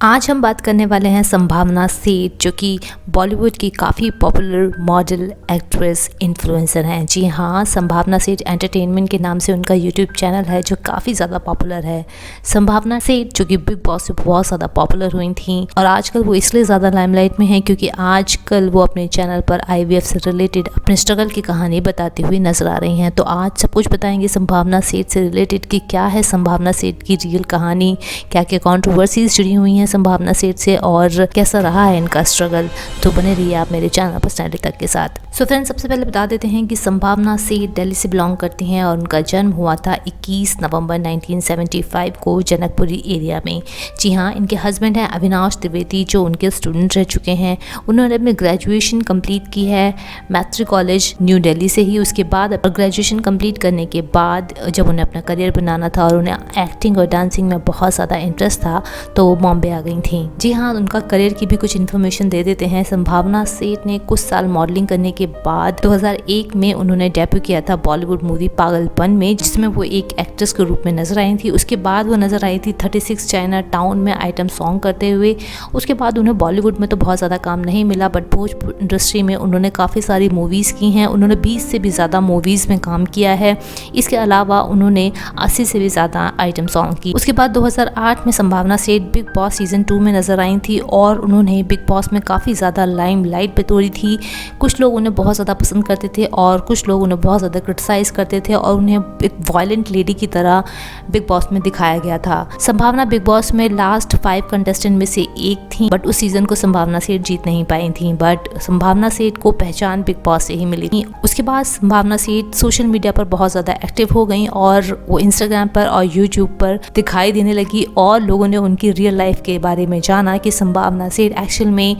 आज हम बात करने वाले हैं संभावना सेठ, जो कि बॉलीवुड की काफ़ी पॉपुलर मॉडल, एक्ट्रेस, इन्फ्लुएंसर हैं। जी हाँ, संभावना सेठ एंटरटेनमेंट के नाम से उनका यूट्यूब चैनल है जो काफ़ी ज़्यादा पॉपुलर है। संभावना सेठ जो कि बिग बॉस से बहुत ज़्यादा पॉपुलर हुई थी और आजकल वो इसलिए ज़्यादा लाइमलाइट में हैं क्योंकि आजकल वो अपने चैनल पर IVF से रिलेटेड अपने स्ट्रगल की कहानी बताती हुई नजर आ रही हैं। तो आज सब कुछ बताएंगे संभावना सेठ से रिलेटेड कि क्या है संभावना सेठ की रियल कहानी, क्या क्या कॉन्ट्रोवर्सीज जुड़ी हुई हैं संभावना सेठ से और कैसा रहा है इनका स्ट्रगल। तो बने रहिए आप मेरे चैनल पर्सनैलिटी तक के साथ। सो फ्रेंड्स, सबसे पहले बता देते हैं कि संभावना सेठ दिल्ली से बिलोंग करती हैं और उनका जन्म हुआ था 21 नवंबर 1975 को जनकपुरी एरिया में। जी हाँ, इनके हस्बैंड हैं अविनाश द्विवेदी जो उनके स्टूडेंट रह चुके हैं। उन्होंने अपनी ग्रेजुएशन कंप्लीट की है मैत्री कॉलेज न्यू दिल्ली से ही। उसके बाद ग्रेजुएशन कंप्लीट करने के बाद जब उन्हें अपना करियर बनाना था और उन्हें एक्टिंग और डांसिंग में बहुत ज़्यादा इंटरेस्ट था तो वो बॉम्बे आ गई थी। जी हाँ, उनका करियर की भी कुछ इन्फॉर्मेशन दे देते हैं। संभावना सेठ ने कुछ साल मॉडलिंग करने के बाद 2001 में उन्होंने डेब्यू किया था बॉलीवुड मूवी पागलपन में, जिसमें वो एक एक्ट्रेस के रूप में नजर आई थी। उसके बाद वो नजर आई थी 36 चाइना टाउन में आइटम सॉन्ग करते हुए। उसके बाद उन्हें बॉलीवुड में तो बहुत ज़्यादा काम नहीं मिला, बट भोजपुर इंडस्ट्री में उन्होंने काफ़ी सारी मूवीज़ की हैं। उन्होंने 20 से भी ज़्यादा मूवीज़ में काम किया है। इसके अलावा उन्होंने 80 से भी ज़्यादा आइटम सॉन्ग की। उसके बाद 2008 में संभावना सेठ बिग बॉस सीजन 2 में नजर आई थी और उन्होंने बिग बॉस में काफ़ी ज़्यादा लाइमलाइट पे तोड़ी थी। कुछ लोग उन्हें बहुत ज़्यादा पसंद करते थे और कुछ लोग उन्हें बहुत ज़्यादा क्रिटिसाइज़ करते थे और उन्हें एक वायलेंट लेडी की तरह बिग बॉस में दिखाया गया था। संभावना बिग बॉस में लास्ट 5 कंटेस्टेंट में से एक थी, बट उस सीजन को संभावना सेठ जीत नहीं पाई थी। बट संभावना सेठ को पहचान बिग बॉस से ही मिली थी। उसके बाद संभावना सेठ सोशल मीडिया पर बहुत ज़्यादा एक्टिव हो गई और वो इंस्टाग्राम पर और यूट्यूब पर दिखाई देने लगी और लोगों ने उनकी रियल लाइफ के बारे में जाना कि संभावना सेठ एक्चुअल में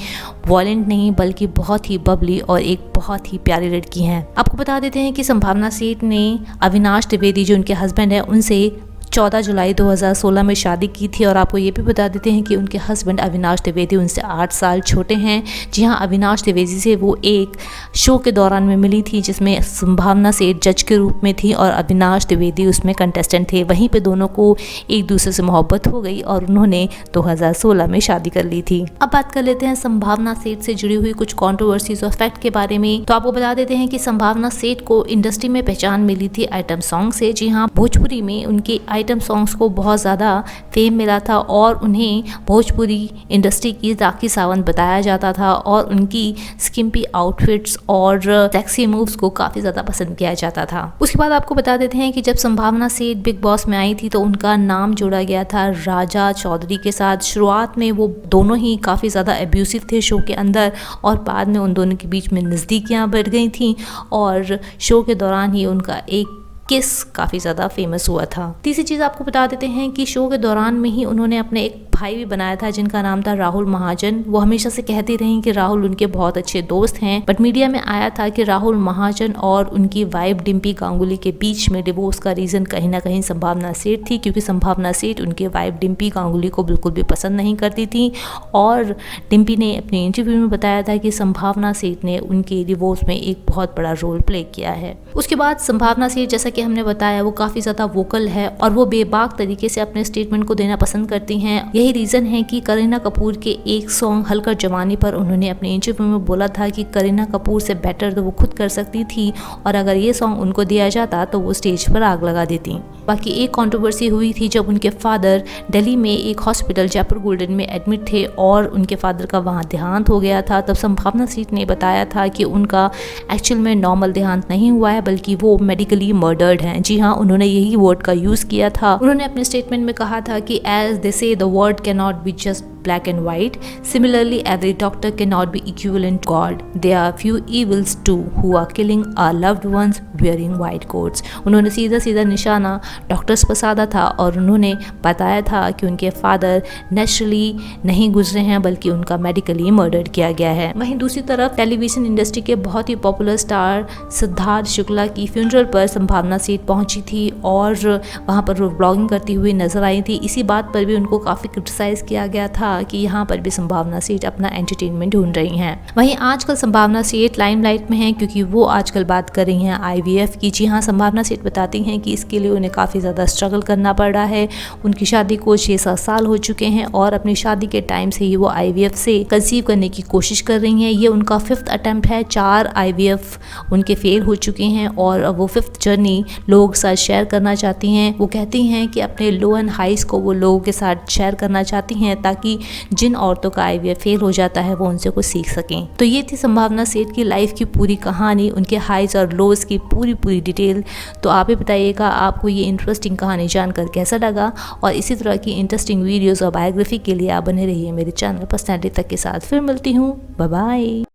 वॉयलेंट नहीं बल्कि बहुत ही बबली और एक बहुत ही प्यारी लड़की हैं। आपको बता देते हैं कि संभावना सेठ ने अविनाश द्विवेदी जो उनके हस्बैंड हैं उनसे 14 जुलाई 2016 में शादी की थी और आपको ये भी बता देते हैं कि उनके हस्बैंड अविनाश द्विवेदी उनसे 8 साल छोटे हैं। जी हाँ, अविनाश द्विवेदी से वो एक शो के दौरान में मिली थी जिसमें संभावना सेठ जज के रूप में थी और अविनाश द्विवेदी उसमें कंटेस्टेंट थे। वहीं पे दोनों को एक दूसरे से मोहब्बत हो गई और उन्होंने 2016 में शादी कर ली थी। अब बात कर लेते हैं संभावना सेठ से जुड़ी हुई कुछ कॉन्ट्रोवर्सीज और फैक्ट के बारे में। तो आपको बता देते हैं कि संभावना सेठ को इंडस्ट्री में पहचान मिली थी आइटम सॉन्ग से। जी हाँ, भोजपुरी में उनके आइटम सॉन्ग्स को बहुत ज़्यादा फेम मिला था और उन्हें भोजपुरी इंडस्ट्री की राखी सावंत बताया जाता था और उनकी स्किम्पी आउटफिट्स और सेक्सी मूव्स को काफ़ी ज़्यादा पसंद किया जाता था। उसके बाद आपको बता देते हैं कि जब संभावना सेठ बिग बॉस में आई थी तो उनका नाम जोड़ा गया था राजा चौधरी के साथ। शुरुआत में वो दोनों ही काफ़ी ज़्यादा एब्यूसिव थे शो के अंदर और बाद में उन दोनों के बीच में नज़दीकियाँ बढ़ गई थी और शो के दौरान ही उनका एक किस काफ़ी ज़्यादा फेमस हुआ था। तीसरी चीज़ आपको बता देते हैं कि शो के दौरान में ही उन्होंने अपने एक भाई भी बनाया था जिनका नाम था राहुल महाजन। वो हमेशा से कहती रही कि राहुल उनके बहुत अच्छे दोस्त हैं, बट मीडिया में आया था कि राहुल महाजन और उनकी वाइफ डिम्पी गांगुली के बीच में डिवोर्स का रीज़न कहीं ना कहीं संभावना सेठ थी, क्योंकि संभावना सेठ उनके वाइफ डिम्पी गांगुली को बिल्कुल भी पसंद नहीं करती थी और डिम्पी ने अपने इंटरव्यू में बताया था कि संभावना सेठ ने उनके डिवोर्स में एक बहुत बड़ा रोल प्ले किया है। उसके बाद संभावना सेठ, जैसा कि हमने बताया, वो काफ़ी ज़्यादा वोकल है और वो बेबाक तरीके से अपने स्टेटमेंट को देना पसंद करती हैं। यही रीज़न है कि करीना कपूर के एक सॉन्ग हल्का जवानी पर उन्होंने अपने इंटरव्यू में बोला था कि करीना कपूर से बेटर तो वो खुद कर सकती थी और अगर ये सॉन्ग उनको दिया जाता तो वो स्टेज पर आग लगा देती। बाकी एक कंट्रोवर्सी हुई थी जब उनके फादर दिल्ली में एक हॉस्पिटल जयपुर गोल्डन में एडमिट थे और उनके फादर का वहाँ देहांत हो गया था। तब संभावना सेठ ने बताया था कि उनका एक्चुअल में नॉर्मल देहांत नहीं हुआ है बल्कि वो मेडिकली मर्डर्ड हैं। जी हाँ, उन्होंने यही वर्ड का यूज़ किया था। उन्होंने अपने स्टेटमेंट में कहा था कि एज दे से the word can not be just black and white. Similarly, every doctor cannot be equivalent to God. There are few evils too who are killing our loved ones wearing white coats. उन्होंने सीधा सीधा निशाना doctors पर साधा था और उन्होंने बताया था कि उनके फादर नेचुरली नहीं गुजरे हैं बल्कि उनका मेडिकली मर्डर किया गया है। वहीं दूसरी तरफ टेलीविजन इंडस्ट्री के बहुत ही पॉपुलर स्टार सिद्धार्थ शुक्ला की फ्यूनरल पर संभावना सेठ पहुंची थी और वहां पर वो ब्लॉगिंग करती हुई नजर आई थी। इसी बात पर भी उनको काफ़ी क्रिटिसाइज़ किया गया था कि यहाँ पर भी संभावना सेठ अपना एंटरटेनमेंट ढूंढ रही हैं। वहीं आजकल संभावना सेठ लाइमलाइट में हैं क्योंकि वो आजकल बात कर रही हैं IVF की। जी हाँ, संभावना सेठ बताती हैं कि इसके लिए उन्हें काफ़ी ज़्यादा स्ट्रगल करना पड़ रहा है। उनकी शादी को 6-7 साल हो चुके हैं और अपनी शादी के टाइम से ही वो IVF से कंसीव करने की कोशिश कर रही हैं। ये उनका 5th अटेम्प्ट है। 4 IVF उनके फेल हो चुके हैं और वो 5th जर्नी लोगों के साथ शेयर करना चाहती हैं। वो कहती हैं कि अपने लो एंड हाइस को वो लोगों के साथ शेयर करना चाहती हैं ताकि जिन औरतों का IVF फेल हो जाता है वो उनसे कुछ सीख सकें। तो ये थी संभावना सेठ की लाइफ की पूरी कहानी, उनके हाइज और लोज की पूरी डिटेल। तो आप ही बताइएगा आपको ये इंटरेस्टिंग कहानी जानकर कैसा लगा, और इसी तरह की इंटरेस्टिंग वीडियोस और बायोग्राफी के लिए आप बने रहिए मेरे चैनल पर्सनैलिटी तक के साथ। फिर मिलती हूँ, बाय बाय।